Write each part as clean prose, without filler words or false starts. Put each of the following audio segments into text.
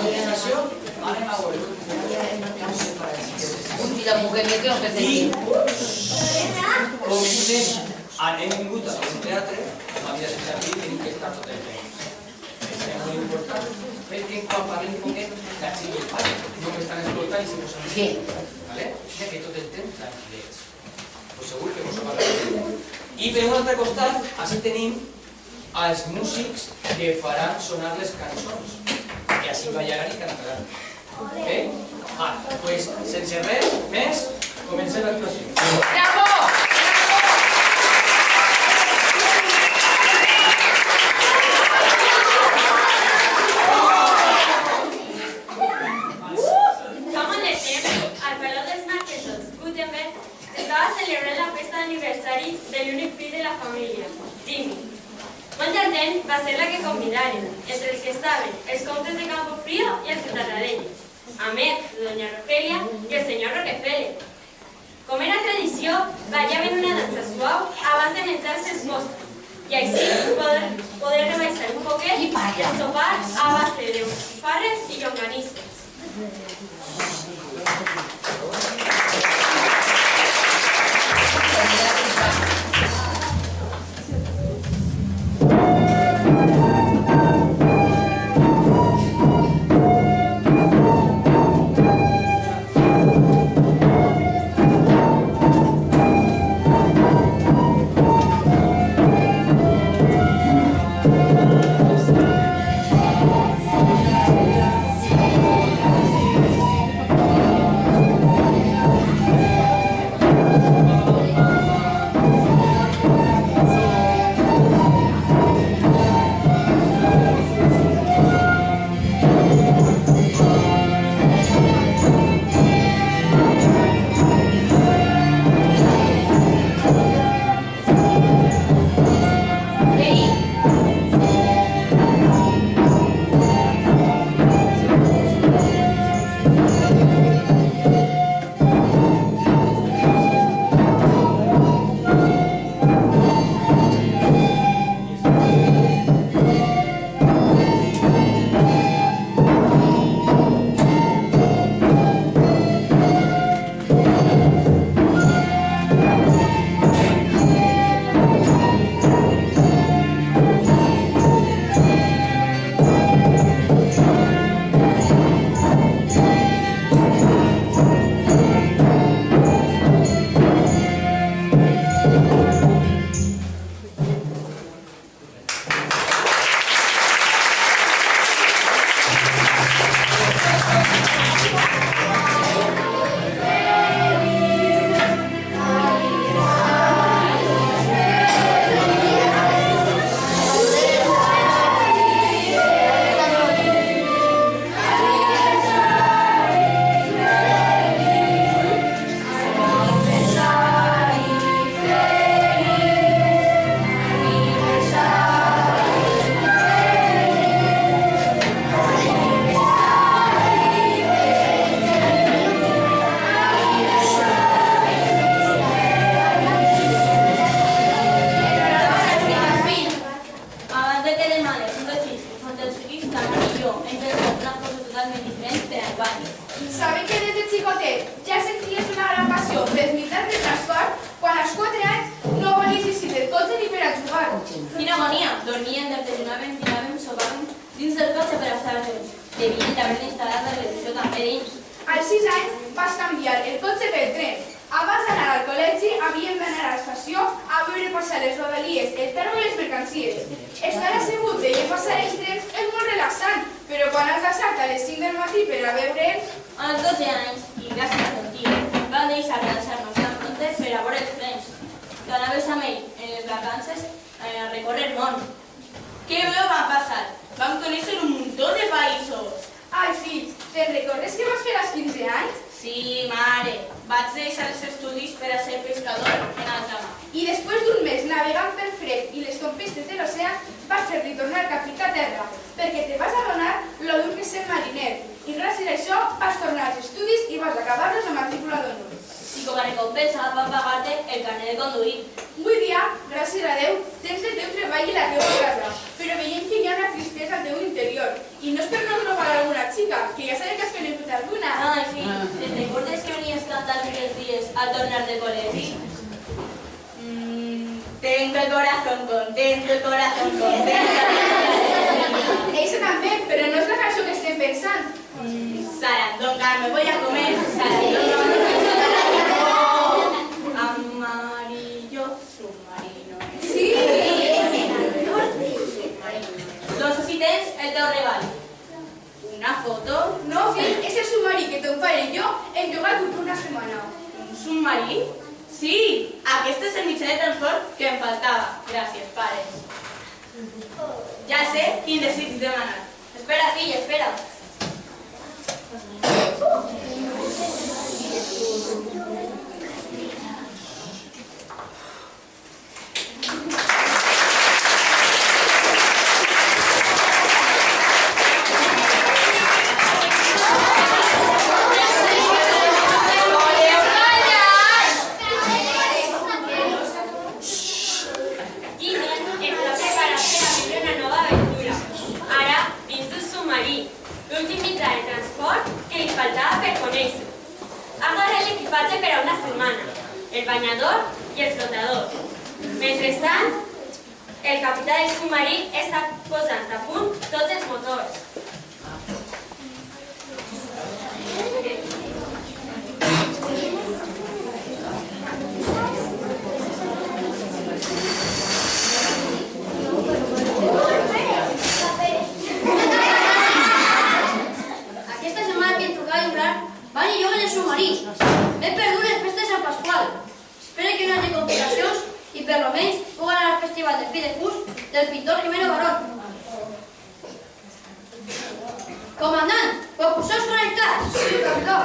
continuació anem a veure i com hem vingut a un teatre, la vida sense aquí tenim que estar tot el temps. És molt important perquè quan parlem un poquet la gent i el pare no m'estan escoltant i se posen bé, que tot el temps tranquil·lets. Però segur que vos ho parlarem. I per un altre costat, així tenim els músics que faran sonar les cançons, que així ballaran i cantaran. Doncs sense res més, comencem l'actuació. Bravo! Como en el tiempo, al Palau dels Marquesos, Gutenberg, se estaba celebrando la festa d'aniversari de l'únic fill de la família, Jimmy. Molta gent va ser la que convidaren, entre els que estaven els comtes de Campofrío i els de Tarradellas, a més de doña Rogelia i el senyor Rockefeller. Com era tradició, ballaven una dansa suau abans de menjar-se els postres, i així poder rebaixar un poquet el sopar a base de farres i llonganisses. Quina agonia! Dormien, desayunaven, dinaven, sopaven dins del cotxe per estar-los. Devien d'haver instal·lat la televisió també dins. Als 6 anys vas canviar el cotxe pel tren. Abans d'anar al col·legi havíem d'anar a l'estació a veure passar les rodalies, el tren i les mercancies. Estar assegut veient passar els trens és molt relaxant, però quan has d'alçar-te a les 5 del matí per a veure'ls... Als 12 anys, i gràcies a ton tio, vam deixar d'alçar-nos tan prontes per a veure els trens. Que anaves amb ell en les vacances a recórrer el món. Què va passar? Vam conèixer un muntó de països. Ai, fill, te'n recordes que vas fer als 15 anys? Sí, mare. Vaig deixar els estudis per a ser pescador en alta mar. I després d'un mes navegant pel fred i les tempestes de l'oceà vas fer-li tornar cap a terra, perquè te vas adonar lo dur que és ser mariner. I gràcies a això vas tornar als estudis i vas acabar-los amb matrícula d'honor. I com a recompensa vam pagar-te el carnet de conduir. Avui dia, gràcies a Déu, tens el teu treball i la teva casa, però veiem que hi ha una tristesa al teu interior. I no és per no trobar alguna xica música, que ja sabem que has conegut alguna. Ai, fill, te'n recordes que venies cantant aquells dies al tornar de col·legi? Tengo el corazón contento, el corazón contento. Eixa també, però no és la cançó que estem pensant. Sarandonga, me voy a comer. Sarandonga, me voy a comer. Amarillo submarino. Sí! Doncs si tens el teu regal. Una foto, No, fill, és el submarí que ton pare i jo hem llogat una setmana. un submarí. Sí, aquest és el mitjà de transport que em faltava. Gràcies, pares. Ja sé quin desig demanar. Espera, fill, espera. Jimmy està preparat per a viure una nova aventura. Ara, dins d'un submarí, l'últim mitjà de transport que li faltava per conèixer. Ha agarrat l'equipatge per a una setmana, el banyador i el flotador. Mentrestant, el capità del submarí està posant a punt tots els motors. Aquesta setmana que em tocava llobrar, van i jo en el submarí. M'he perdut les festes de Sant Pasqual. Espero que no hi hagi complicacions i per lo menys puc anar al festival de fi de curs del pintor Jimeno Barón. Comandant, propulsors connectats. Sí, capità.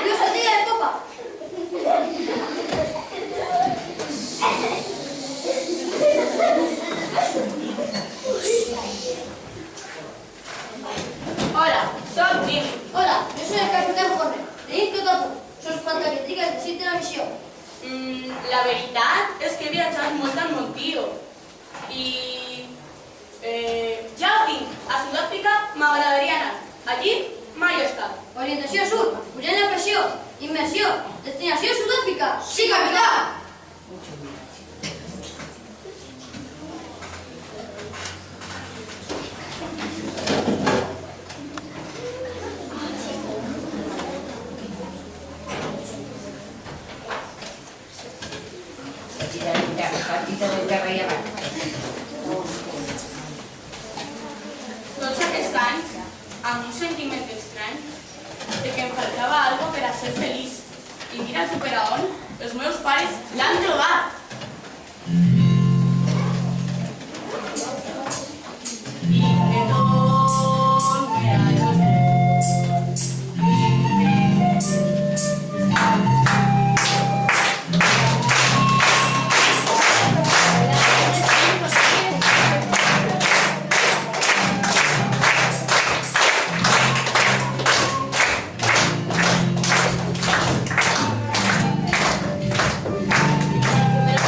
Dios el día de popa. Hola, soc Jimmy. Hola, yo soy el capitán Jorge. Tenéis tot a punt. Sos falta que trigues el sit de la missió. La veritat és que he viatjat molt al mon tio. I... ja ho tinc. A Sud-àfrica m'agradaria anar. Allí mai he estat. Orientació sud, pujant la pressió. Immersió, destinació Sud-àfrica. Sí, capità. Tots aquests anys, amb un sentiment estrany, de que em faltava algo per a ser feliç. I mira tu per a on, els meus pares l'han trobat. I que torne a los Pero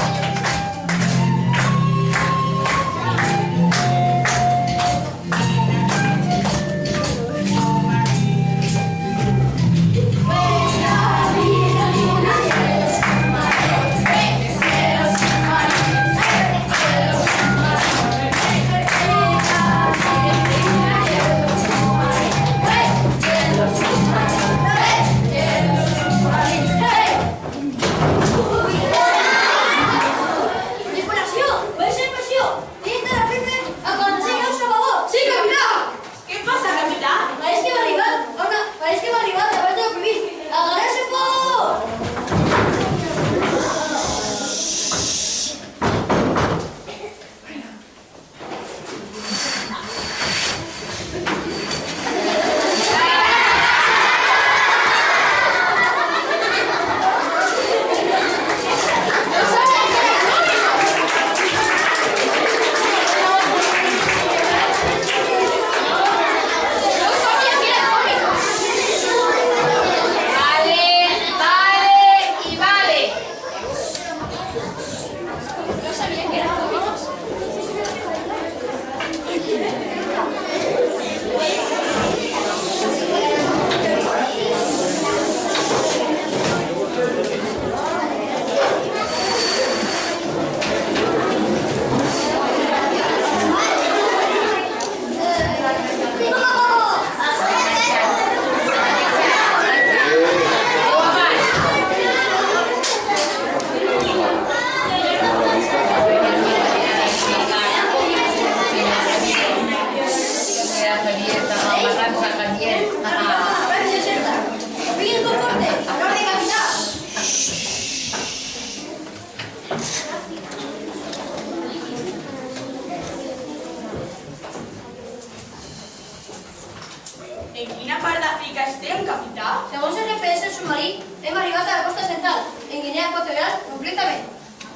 Mar d'Àfrica estem, capità? Segons el GPS del submarí, hem arribat a la costa central, en Guinea Equatorial, completament.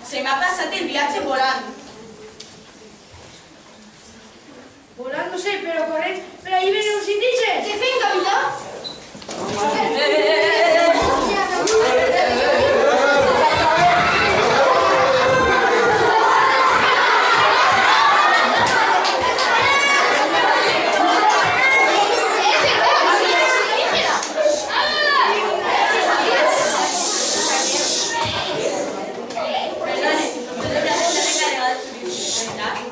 Se m'ha passat el viatge volant. Volant no sé, però corrent. Per ahí venen uns indígenes. Què fem, capità? Perdone, ¿usted debería ser encargado de turismo, verdad?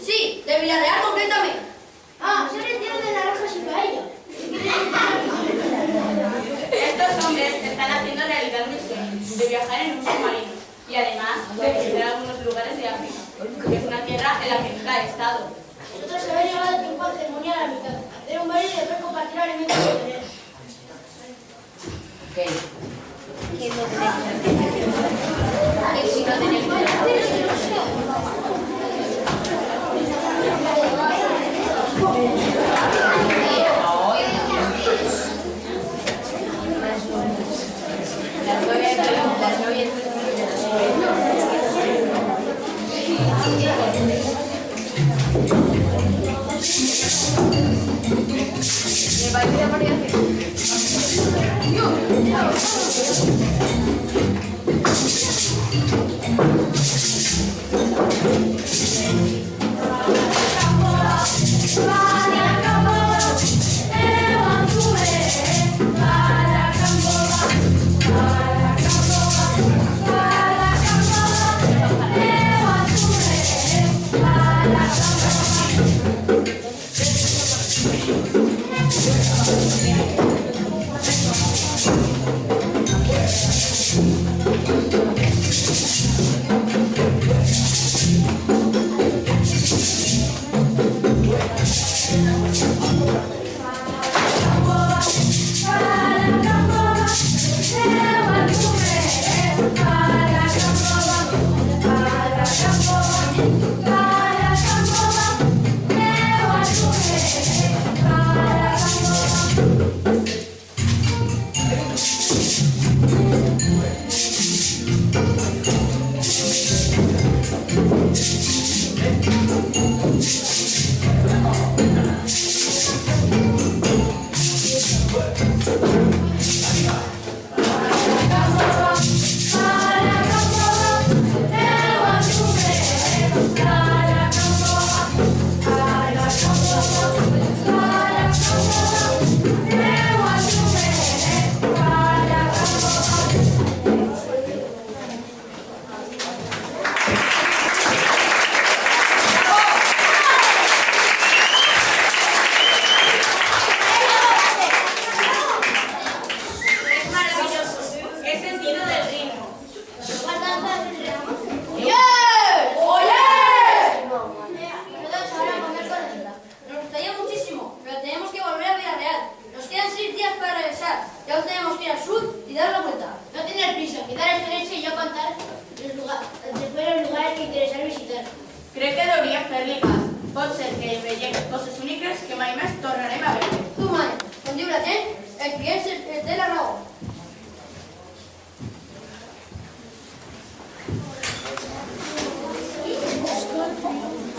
Sí, de Villarreal completamente. Ah, se retira de naranjas y paella. Estos hombres están haciendo realidad mi sueño de viajar en un submarino y además de visitar algunos lugares de África, que es una tierra en la que nunca he estado. Nosotros habéis llegado a tiempo a ceremonia a la mitad. Hacer un baile y después compartir alimentos y beber. Crec que deuria fer-li cas. Pot ser que veiem coses úniques que mai més tornarem a veure. Tu, mare, com diu la gent, el client té la raó.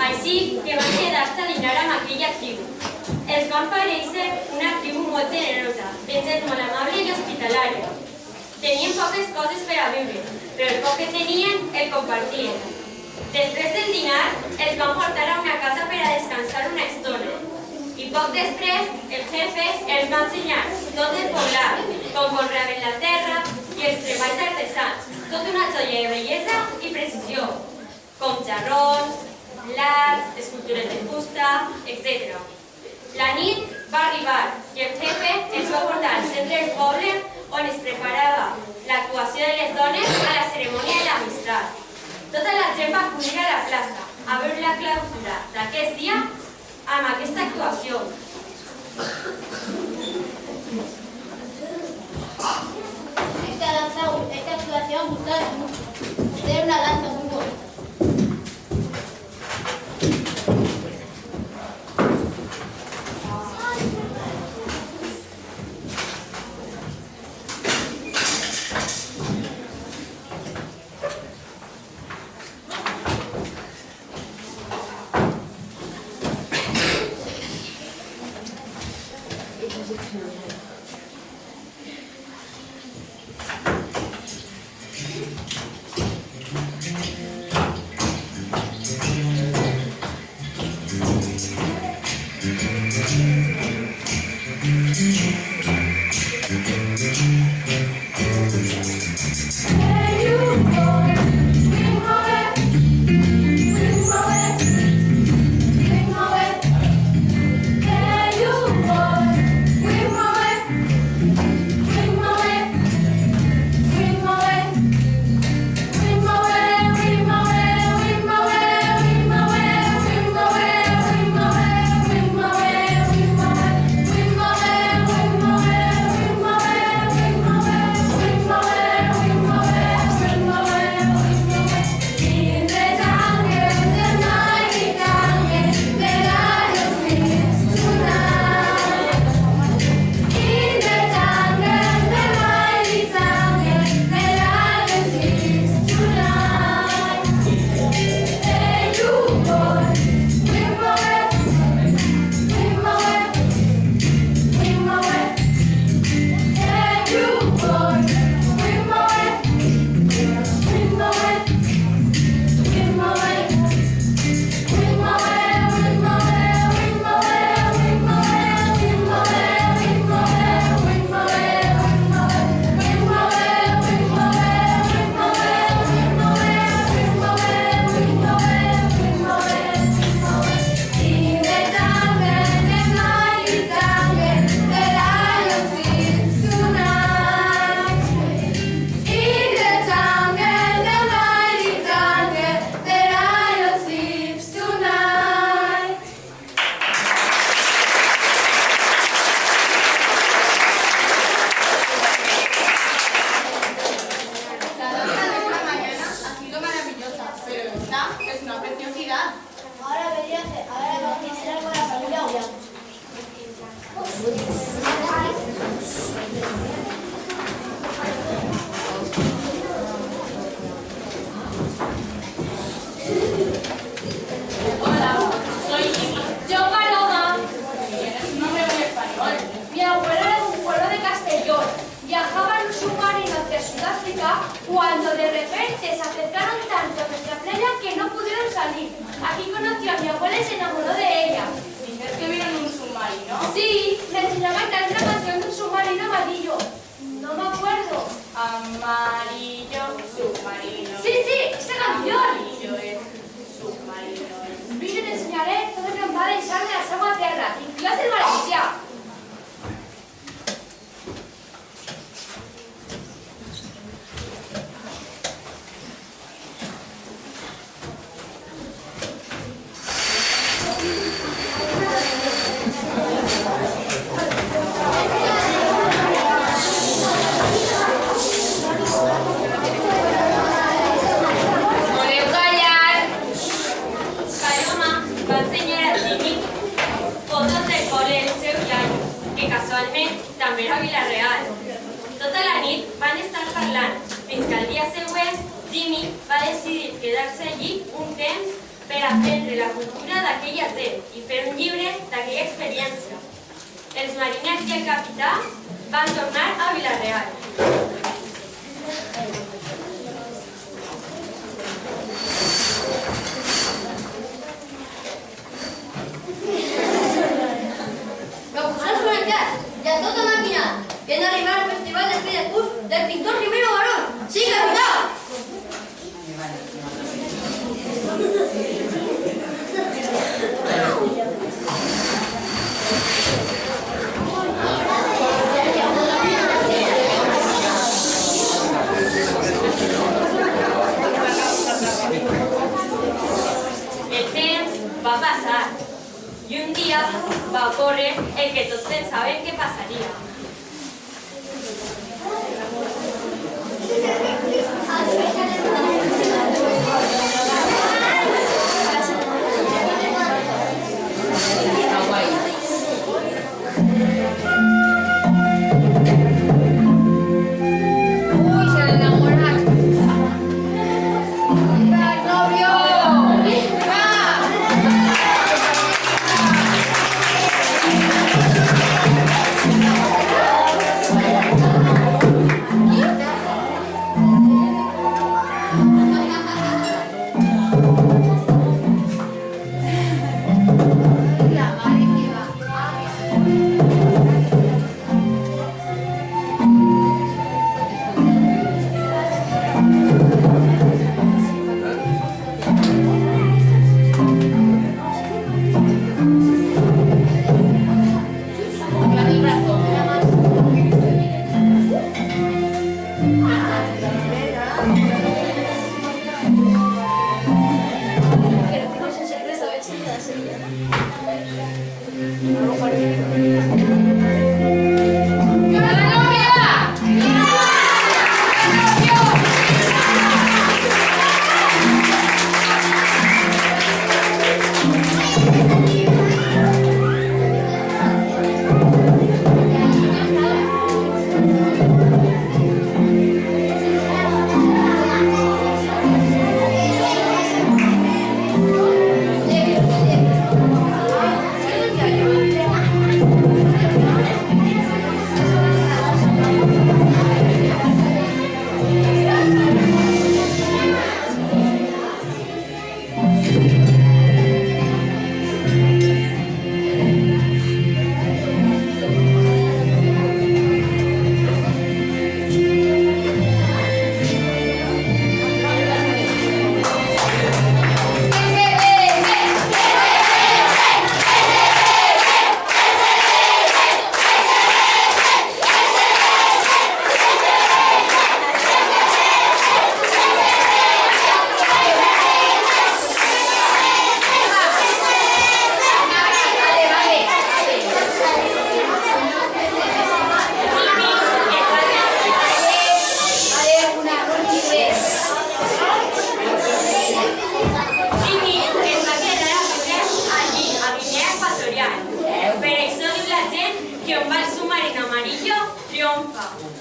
Així que van quedar-se a dinar amb aquella tribu. Els van parèixer una tribu molt generosa, de gent molt amable i hospitalària. Tenien poques coses per a viure, però el poc que tenien el compartien. Després del dinar, els van portar a una casa per a descansar una estona. I poc després, el jefe els va ensenyar tot el poblat, com conreaven la terra i els treballs artesans, tota una joia de bellesa i precisió, com xarrons, l'art, escultures de fusta, etc. La nit va arribar i el jefe ens va portar al centre del poble on es preparava l'actuació de les dones a la cerimònia de l'amistat. Tota la gent va acudir a la plaça a veure la clausura d'aquest dia amb aquesta actuació. Esta actuación gustó mucho. Era una danza muy bonita. cuando de repente se acercaron tanto a nuestra playa que no pudieron salir. Aquí conoció a mi abuela y se enamoró de ella. ¿Dices que vino en un submarino? Sí, me enseñaba a cantar una canción de un submarino amarillo. No me acuerdo. Amarillo, submarino. Sí, esa canción. Amarillo es submarino. Vine y te enseñaré todo lo que va a echar de las aguas tierra, incluidas el Valencia. També era a Vila-real. Tota la nit van estar parlant, fins que al dia següent Jimmy va decidir quedar-se allí un temps per aprendre la cultura d'aquella gent i fer un llibre d'aquella experiència. Els mariners i el capità van tornar a Vila-real. Propulsors connectats, ja tot ha maquinat. Viene a arribar al Festival de Fi de Curs del pintor Rivero Barón. ¡Sí, capitán! aquell dia va ocórrer el que tots pensaven que passaria. Que un submarino amarillo triomfa.